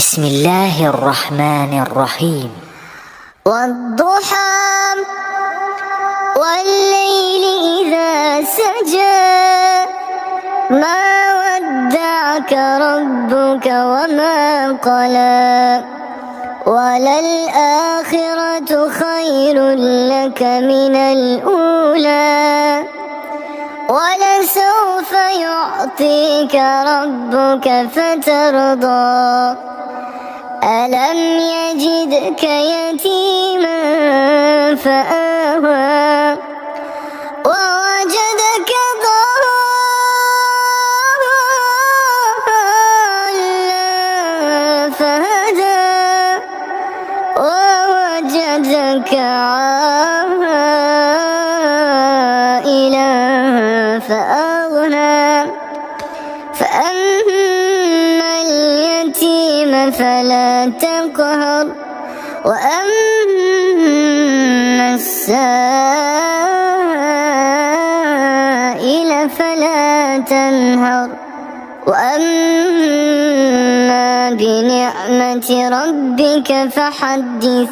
بسم الله الرحمن الرحيم. والضحى والليل إذا سجى ما ودعك ربك وما قلى وللآخرة خير لك من الأولى ولسوف يعطيك ربك فترضى ألم يجدك يتيما فآوى ووجدك ضالا فهدى ووجدك عائلا فأغنى فأما اليتيم فلا تقهر وأما السائل فلا تنهر وأما بنعمة ربك فحدث.